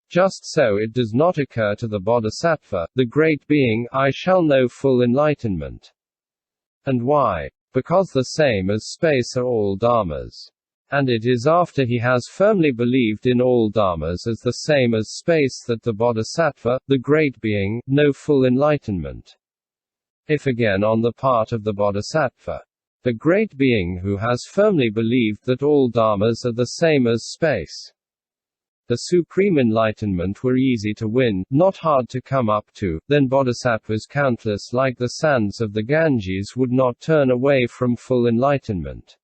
Just so it does not occur to the Bodhisattva, the great being, I shall know full enlightenment. And why? Because the same as space are all dharmas. And it is after he has firmly believed in all dharmas as the same as space that the Bodhisattva, the great being, know full enlightenment. If again on the part of the Bodhisattva, the great being who has firmly believed that all dharmas are the same as space, the supreme enlightenment were easy to win, not hard to come up to, then bodhisattvas countless like the sands of the Ganges would not turn away from full enlightenment.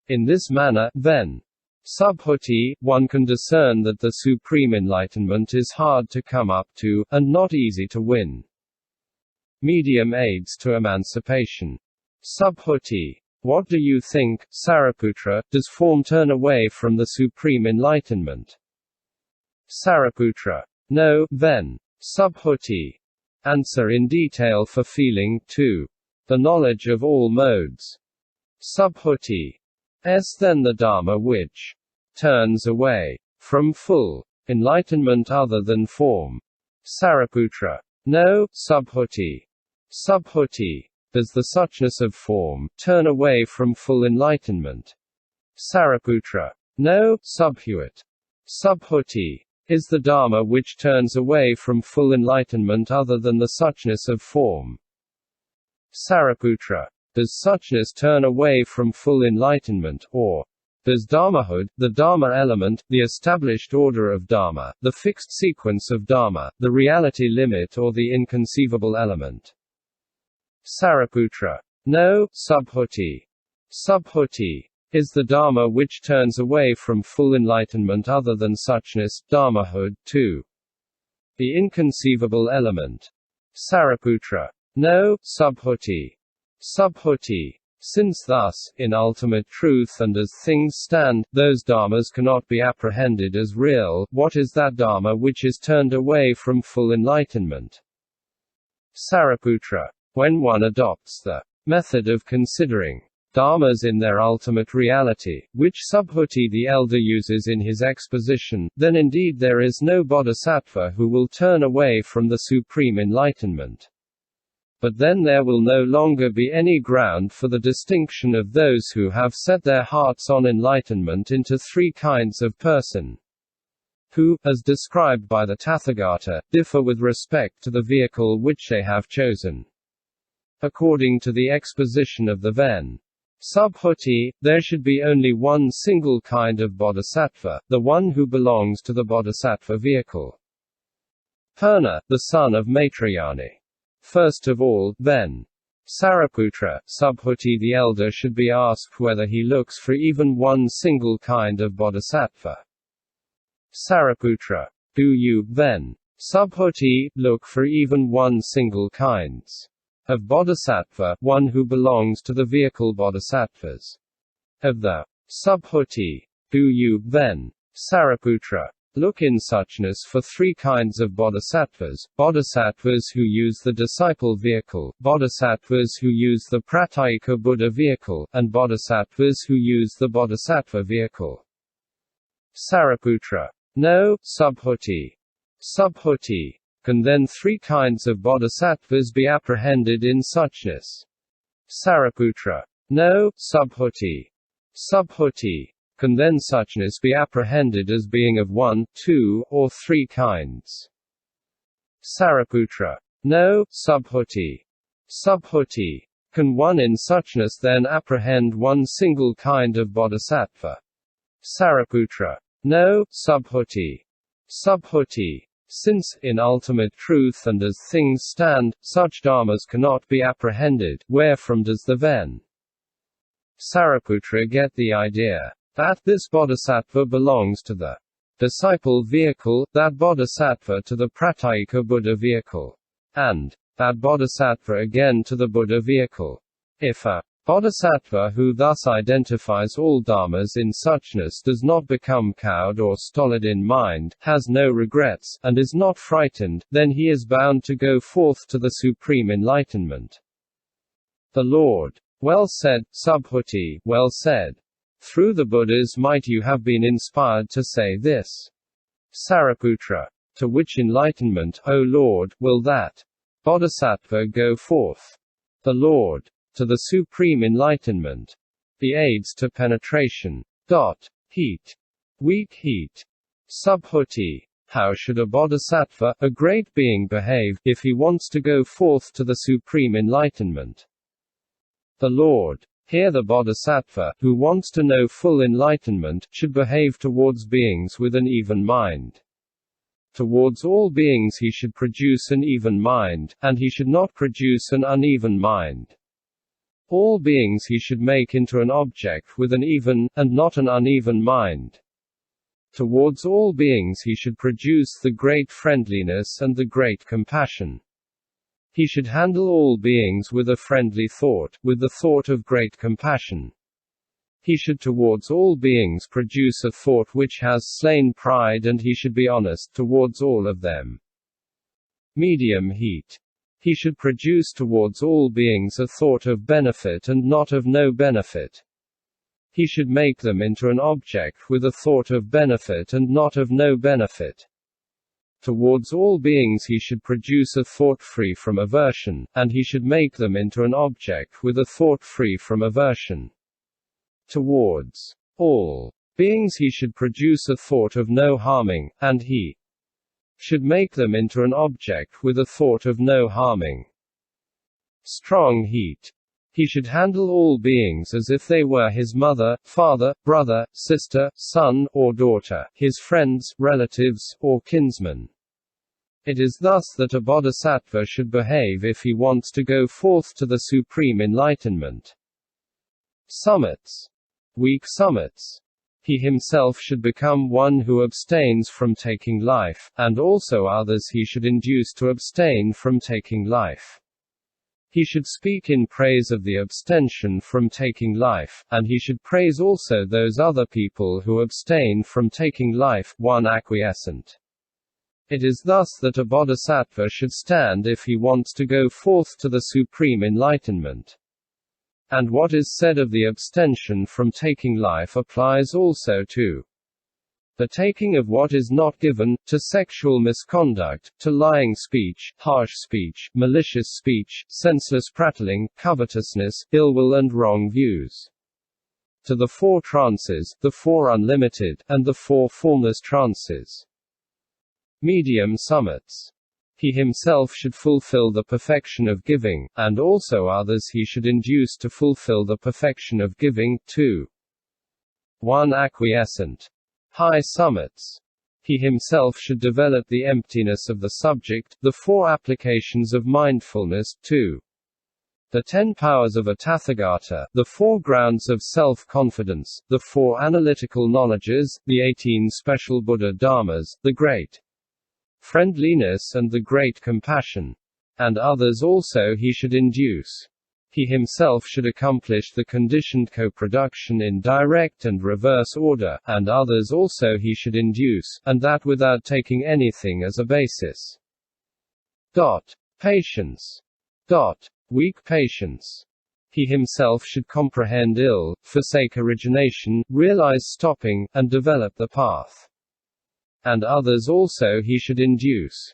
In this manner, then, subhuti, one can discern that the supreme enlightenment is hard to come up to, and not easy to win. Medium aids to emancipation. Subhuti. What do you think, Sariputra, does form turn away from the supreme enlightenment? Sariputra. No, then. Subhuti. Answer in detail for feeling 2. The knowledge of all modes. Subhuti. Then the Dharma which turns away from full enlightenment other than form. Sariputra. No, Subhuti. Subhuti. Does the suchness of form turn away from full enlightenment? Sariputra. No, Subhuit. Subhuti. Is the Dharma which turns away from full enlightenment other than the suchness of form? Sariputra. Does suchness turn away from full enlightenment, or does Dharmahood, the Dharma element, the established order of Dharma, the fixed sequence of Dharma, the reality limit or the inconceivable element? Sariputra. No, Subhuti. Subhuti. Is the Dharma which turns away from full enlightenment other than suchness, Dharmahood, 2. The inconceivable element. Sariputra. No, Subhuti. Subhuti. Since thus, in ultimate truth and as things stand, those dharmas cannot be apprehended as real, what is that dharma which is turned away from full enlightenment? Sariputra. When one adopts the method of considering dharmas in their ultimate reality, which Subhuti the elder uses in his exposition, then indeed there is no bodhisattva who will turn away from the supreme enlightenment. But then there will no longer be any ground for the distinction of those who have set their hearts on enlightenment into 3 kinds of person, who, as described by the Tathagata, differ with respect to the vehicle which they have chosen. According to the exposition of the Ven. Subhuti, there should be only one single kind of bodhisattva, the one who belongs to the bodhisattva vehicle. Purna, the son of Maitrayani. First of all, then, Sariputra, Subhuti the elder should be asked whether he looks for even one single kind of bodhisattva. Sariputra. Do you, then, Subhuti, look for even one single kinds of bodhisattva, one who belongs to the vehicle bodhisattvas? Of the Subhuti. Do you, then, Sariputra, look in suchness for 3 kinds of bodhisattvas: bodhisattvas who use the disciple vehicle, bodhisattvas who use the pratyeka Buddha vehicle, and bodhisattvas who use the bodhisattva vehicle. Sariputra. No, Subhuti. Subhuti. Can then 3 kinds of bodhisattvas be apprehended in suchness? Sariputra. No, Subhuti. Subhuti. Can then suchness be apprehended as being of 1, 2, or 3 kinds? Sariputra. No, Subhuti. Subhuti. Can one in suchness then apprehend one single kind of bodhisattva? Sariputra. No, Subhuti. Subhuti. Since, in ultimate truth and as things stand, such dharmas cannot be apprehended, wherefrom does the Ven. Sariputra get the idea that this bodhisattva belongs to the disciple vehicle, that bodhisattva to the pratyeka Buddha vehicle, and that bodhisattva again to the Buddha vehicle? If a bodhisattva who thus identifies all dharmas in suchness does not become cowed or stolid in mind, has no regrets, and is not frightened, then he is bound to go forth to the supreme enlightenment. The Lord. Well said, Subhuti, well said. Through the Buddha's might you have been inspired to say this. Sariputra. To which enlightenment, O Lord, will that bodhisattva go forth? The Lord. To the supreme enlightenment. The aids to penetration. Heat. Weak heat. Subhuti. How should a bodhisattva, a great being, behave, if he wants to go forth to the supreme enlightenment? The Lord. Here the bodhisattva, who wants to know full enlightenment, should behave towards beings with an even mind. Towards all beings he should produce an even mind, and he should not produce an uneven mind. All beings he should make into an object with an even, and not an uneven mind. Towards all beings he should produce the great friendliness and the great compassion. He should handle all beings with a friendly thought, with the thought of great compassion. He should towards all beings produce a thought which has slain pride, and he should be honest towards all of them. Medium heat. He should produce towards all beings a thought of benefit and not of no benefit. He should make them into an object with a thought of benefit and not of no benefit. Towards all beings he should produce a thought free from aversion, and he should make them into an object with a thought free from aversion. Towards all beings he should produce a thought of no harming, and he should make them into an object with a thought of no harming. Strong heat. He should handle all beings as if they were his mother, father, brother, sister, son, or daughter, his friends, relatives, or kinsmen. It is thus that a bodhisattva should behave if he wants to go forth to the supreme enlightenment. Summits. Weak summits. He himself should become one who abstains from taking life, and also others he should induce to abstain from taking life. He should speak in praise of the abstention from taking life, and he should praise also those other people who abstain from taking life, one acquiescent. It is thus that a bodhisattva should stand if he wants to go forth to the supreme enlightenment. And what is said of the abstention from taking life applies also to the taking of what is not given, to sexual misconduct, to lying speech, harsh speech, malicious speech, senseless prattling, covetousness, ill will and wrong views. To the 4 trances, the 4 unlimited, and the 4 formless trances. Medium summits. He himself should fulfill the perfection of giving, and also others he should induce to fulfill the perfection of giving, too. 1 acquiescent. High summits. He himself should develop the emptiness of the subject, the 4 applications of mindfulness, 2. The 10 powers of a tathagata, the 4 grounds of self-confidence, the 4 analytical knowledges, the 18 special buddhadharmas, the great friendliness and the great compassion. And others also he should induce. He himself should accomplish the conditioned coproduction in direct and reverse order, and others also he should induce, and that without taking anything as a basis. Patience. Weak patience. He himself should comprehend ill, forsake origination, realize stopping, and develop the path. And others also he should induce.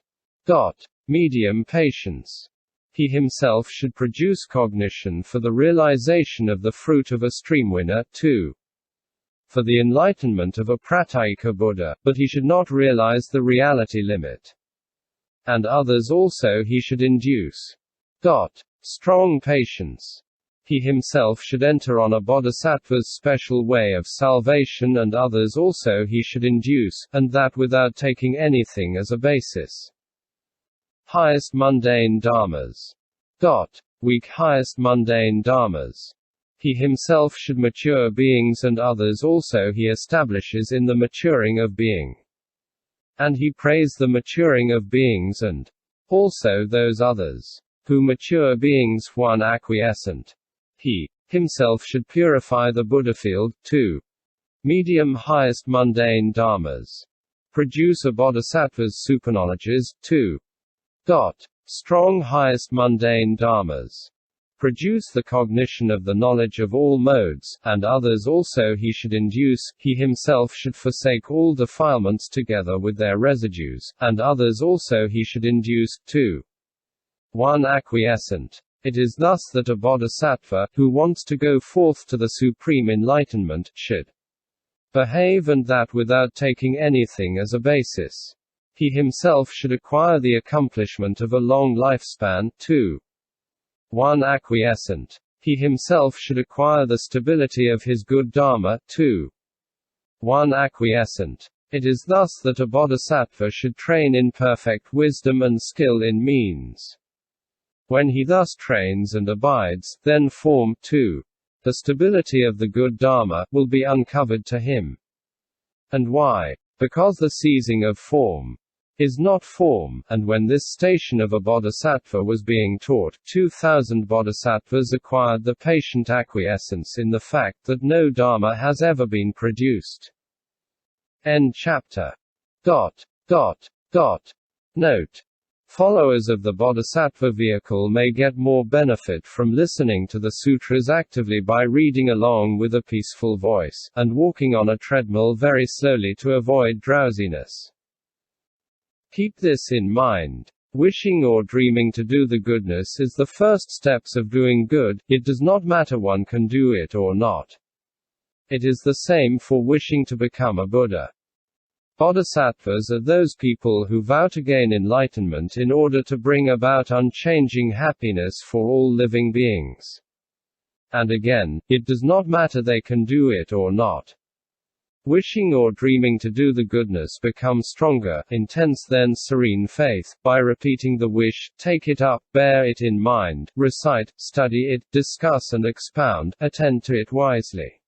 Medium patience. He himself should produce cognition for the realization of the fruit of a streamwinner, too. For the enlightenment of a pratyeka Buddha, but he should not realize the reality limit. And others also he should induce. Strong patience. He himself should enter on a bodhisattva's special way of salvation, and others also he should induce, and that without taking anything as a basis. Highest mundane dharmas. Weak highest mundane dharmas. He himself should mature beings, and others also he establishes in the maturing of being. And he prays the maturing of beings, and also those others who mature beings, 1 acquiescent. He himself should purify the Buddha field, 2. Medium highest mundane dharmas. Produce a bodhisattva's superknowledges, 2. Strong highest mundane dharmas. produce the cognition of the knowledge of all modes, and others also he should induce, he himself should forsake all defilements together with their residues, and others also he should induce, 2. 1. Acquiescent. It is thus that a bodhisattva, who wants to go forth to the supreme enlightenment, should behave, and that without taking anything as a basis. He himself should acquire the accomplishment of a long lifespan. 2. 1. Acquiescent. He himself should acquire the stability of his good dharma. 2. 1. Acquiescent. It is thus that a bodhisattva should train in perfect wisdom and skill in means. When he thus trains and abides, then form, 2. The stability of the good dharma will be uncovered to him. And why? Because the ceasing of form is not form, and when this station of a bodhisattva was being taught, 2,000 bodhisattvas acquired the patient acquiescence in the fact that no dharma has ever been produced. End chapter. Note. Followers of the bodhisattva vehicle may get more benefit from listening to the sutras actively by reading along with a peaceful voice, and walking on a treadmill very slowly to avoid drowsiness. Keep this in mind. Wishing or dreaming to do the goodness is the first steps of doing good. It does not matter one can do it or not. It is the same for wishing to become a Buddha. Bodhisattvas are those people who vow to gain enlightenment in order to bring about unchanging happiness for all living beings. And again, it does not matter they can do it or not. Wishing or dreaming to do the goodness becomes stronger, intense, then serene faith, by repeating the wish, take it up, bear it in mind, recite, study it, discuss and expound, attend to it wisely.